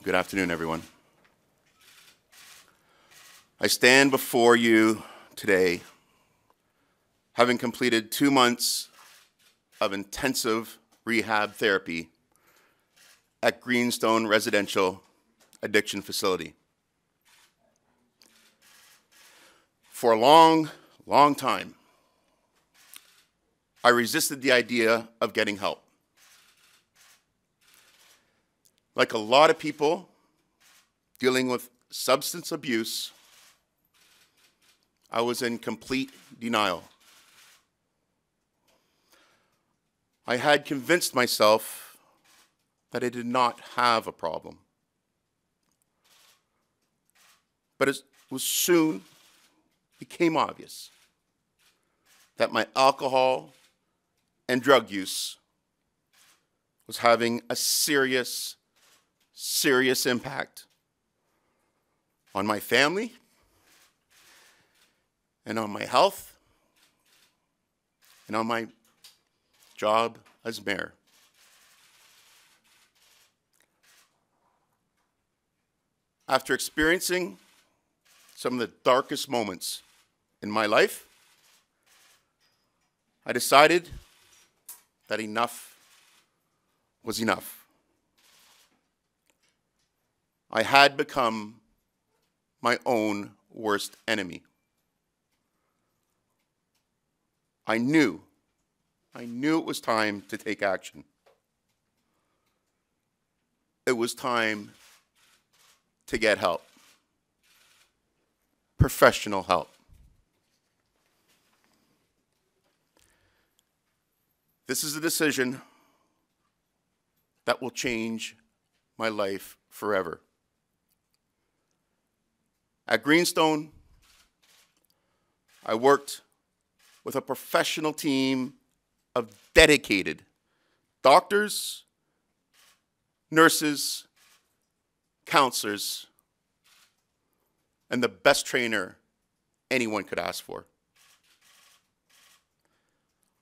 Good afternoon, everyone. I stand before you today having completed 2 months of intensive rehab therapy at Greenstone Residential Addiction Facility. For a long, long time, I resisted the idea of getting help. Like a lot of people dealing with substance abuse, I was in complete denial. I had convinced myself that I did not have a problem. But it soon became obvious that my alcohol and drug use was having a serious impact on my family and on my health and on my job as mayor. After experiencing some of the darkest moments in my life, I decided that enough was enough. I had become my own worst enemy. I knew it was time to take action. It was time to get help. Professional help. This is a decision that will change my life forever. At Greenstone, I worked with a professional team of dedicated doctors, nurses, counselors, and the best trainer anyone could ask for.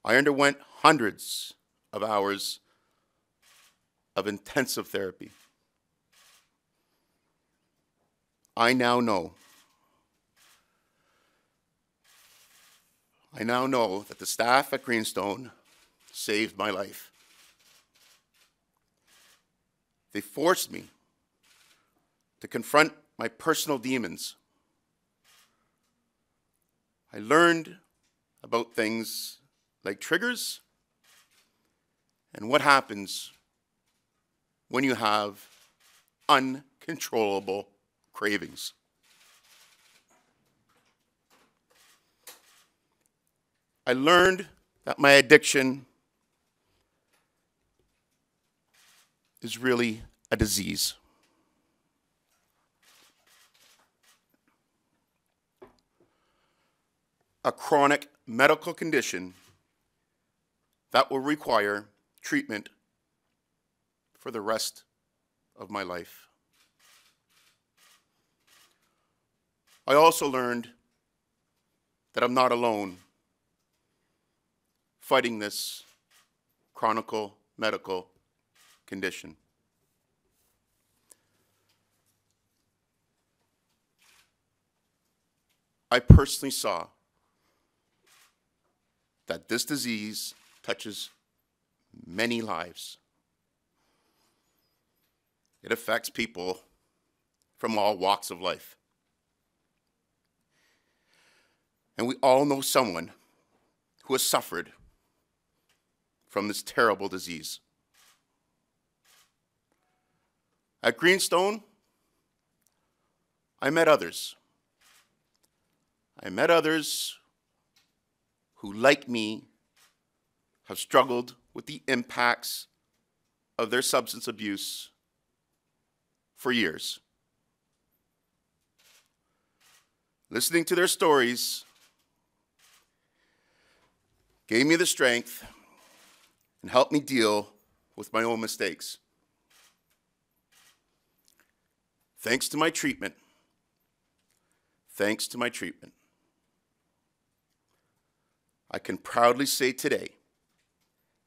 I underwent hundreds of hours of intensive therapy. I now know that the staff at Greenstone saved my life. They forced me to confront my personal demons. I learned about things like triggers and what happens when you have uncontrollable cravings. I learned that my addiction is really a disease. A chronic medical condition that will require treatment for the rest of my life. I also learned that I'm not alone fighting this chronic medical condition. I personally saw that this disease touches many lives. It affects people from all walks of life. And we all know someone who has suffered from this terrible disease. At Greenstone, I met others. I met others who, like me, have struggled with the impacts of their substance abuse for years. Listening to their stories gave me the strength and helped me deal with my own mistakes. Thanks to my treatment, I can proudly say today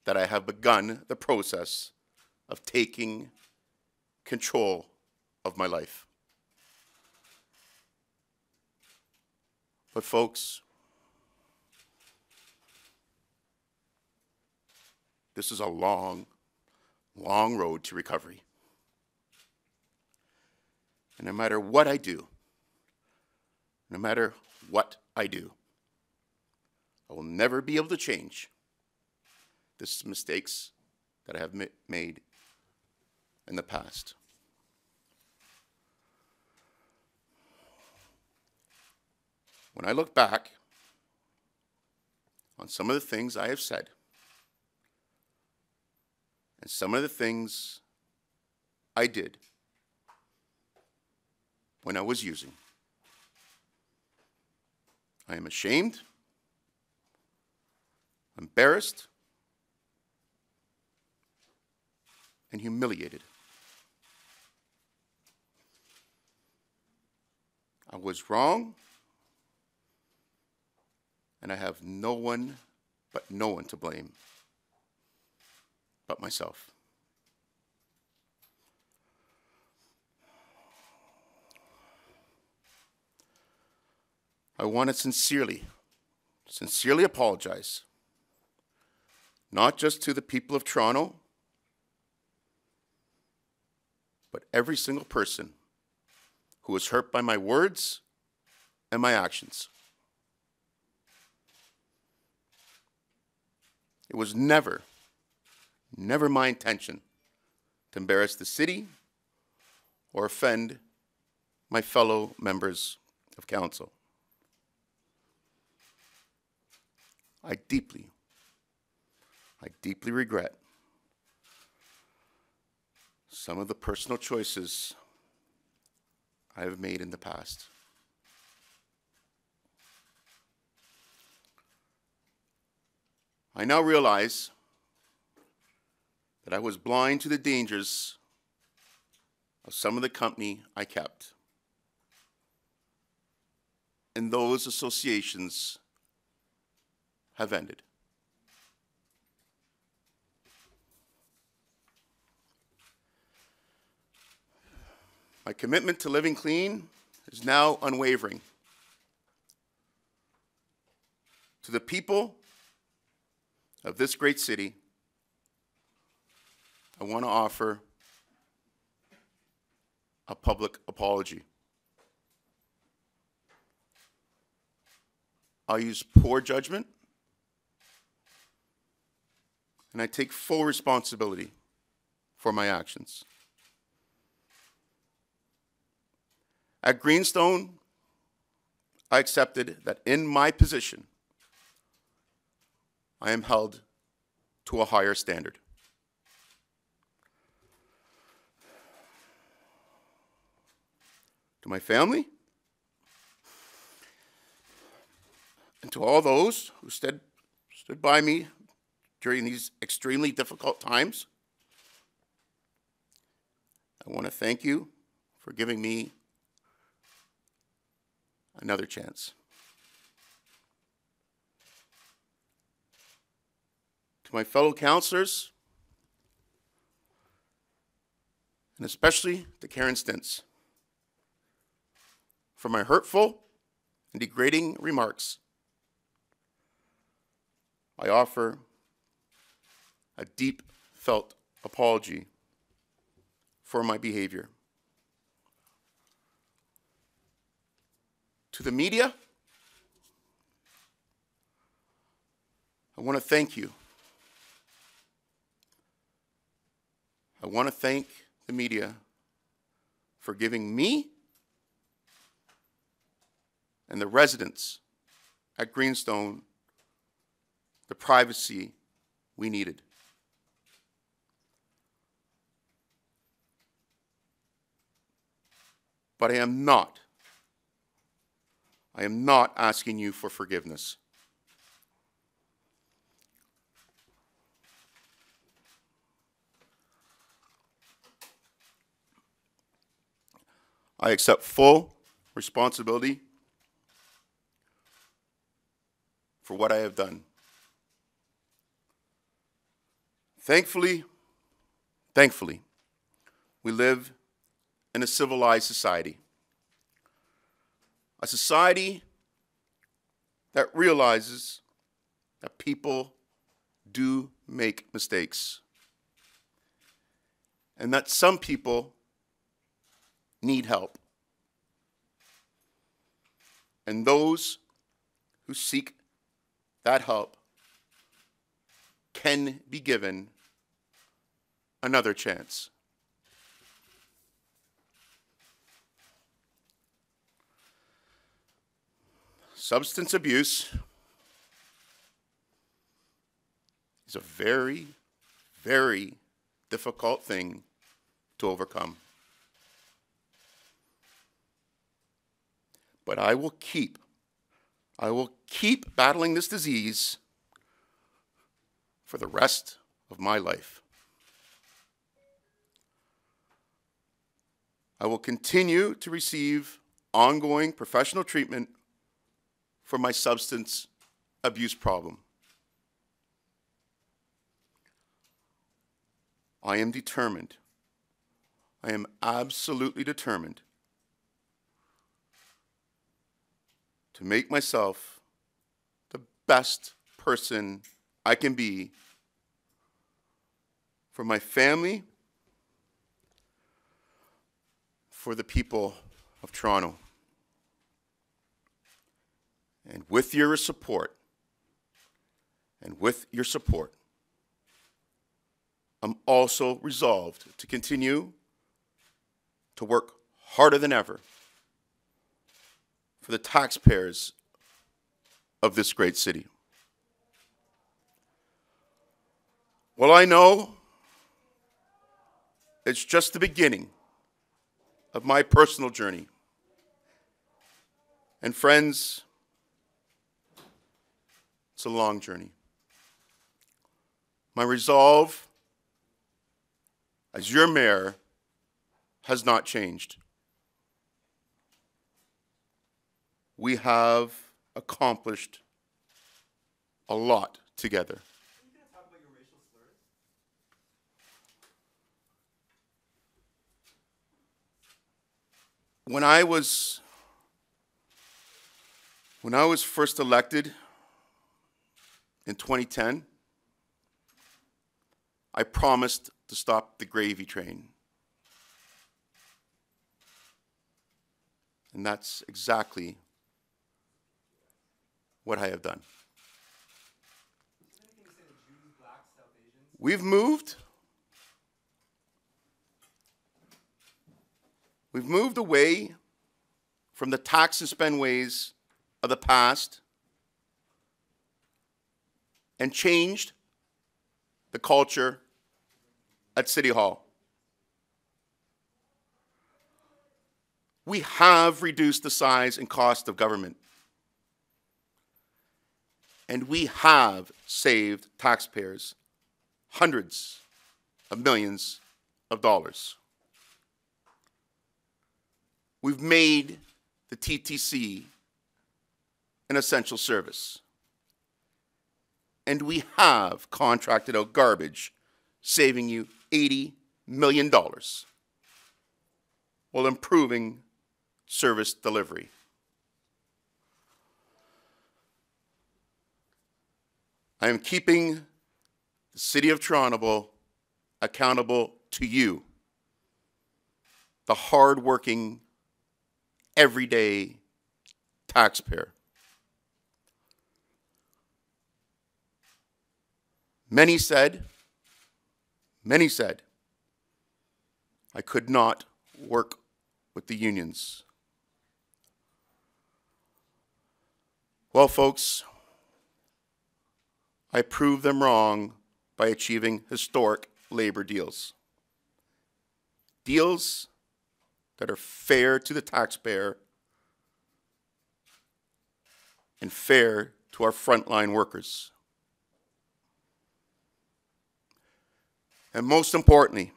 that I have begun the process of taking control of my life. But folks, this is a long, long road to recovery. And no matter what I do, I will never be able to change the mistakes that I have made in the past. When I look back on some of the things I have said and some of the things I did when I was using, I am ashamed, embarrassed, and humiliated. I was wrong, and I have no one to blame but myself. I want to sincerely apologize, not just to the people of Toronto, but every single person who was hurt by my words and my actions. It was never my intention to embarrass the city or offend my fellow members of council. I deeply regret some of the personal choices I have made in the past. I now realize that I was blind to the dangers of some of the company I kept, and those associations have ended. My commitment to living clean is now unwavering. To the people of this great city, I want to offer a public apology. I use poor judgment, and I take full responsibility for my actions. At Greenstone, I accepted that in my position, I am held to a higher standard. To my family, and to all those who stood by me during these extremely difficult times, I want to thank you for giving me another chance. To my fellow councillors, and especially to Karen Stints, for my hurtful and degrading remarks, I offer a deep felt apology for my behavior. To the media, I want to thank you. I want to thank the media for giving me and the residents at Greenstone the privacy we needed. But I am not asking you for forgiveness. I accept full responsibility for what I have done. Thankfully, We live in a civilized society. A society that realizes that people do make mistakes, and that some people need help. And those who seek that help can be given another chance. Substance abuse is a very, very difficult thing to overcome. But I will keep battling this disease for the rest of my life. I will continue to receive ongoing professional treatment for my substance abuse problem. I am determined. I am absolutely determined to make myself the best person I can be for my family, for the people of Toronto. And with your support, I'm also resolved to continue to work harder than ever for the taxpayers of this great city. Well, I know it's just the beginning of my personal journey. And friends, it's a long journey. My resolve as your mayor has not changed. We have accomplished a lot together. Are you going to talk about your racial slurs? When I was first elected in 2010, I promised to stop the gravy train. And that's exactly what I have done. We've moved away from the tax and spend ways of the past and changed the culture at City Hall. We have reduced the size and cost of government. And we have saved taxpayers hundreds of millions of dollars. We've made the TTC an essential service. And we have contracted out garbage, saving you $80 million while improving service delivery. I am keeping the City of Toronto accountable to you, the hard-working, everyday taxpayer. Many said, I could not work with the unions. Well, folks, I proved them wrong by achieving historic labor deals. Deals that are fair to the taxpayer and fair to our frontline workers. And most importantly,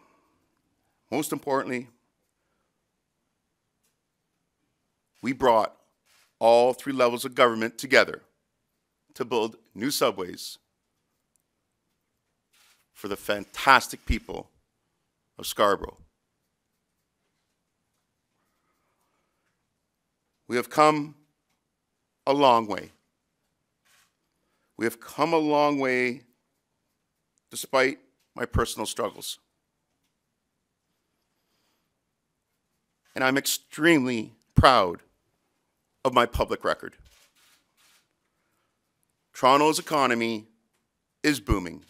we brought all three levels of government together to build new subways for the fantastic people of Scarborough. We have come a long way. We have come a long way despite my personal struggles. And I'm extremely proud of my public record. Toronto's economy is booming.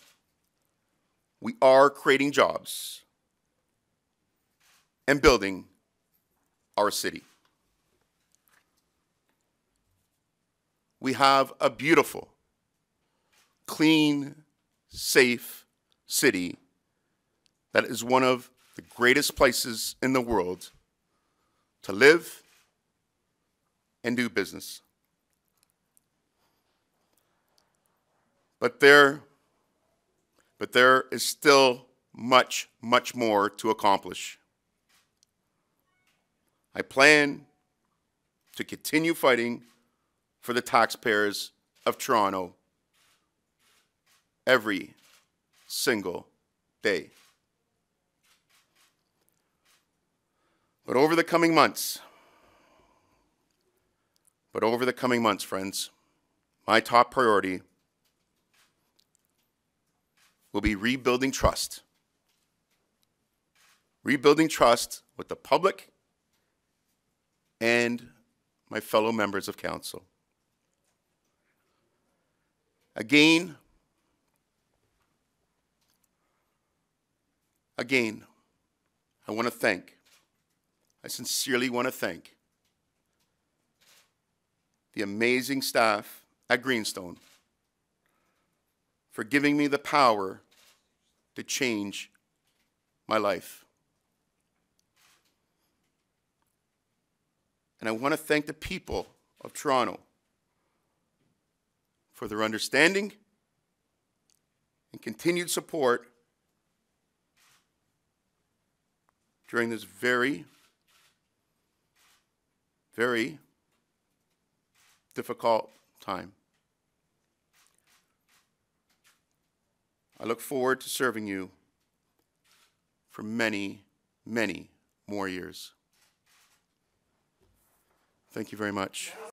We are creating jobs and building our city. We have a beautiful, clean, safe city that is one of the greatest places in the world to live and do business. But there is still much, much more to accomplish. I plan to continue fighting for the taxpayers of Toronto every single day. But over the coming months, friends, my top priority will be rebuilding trust. Rebuilding trust with the public and my fellow members of council. Again, I sincerely want to thank the amazing staff at Greenstone for giving me the power to change my life. And I want to thank the people of Toronto for their understanding and continued support during this very, very difficult time. I look forward to serving you for many, many more years. Thank you very much.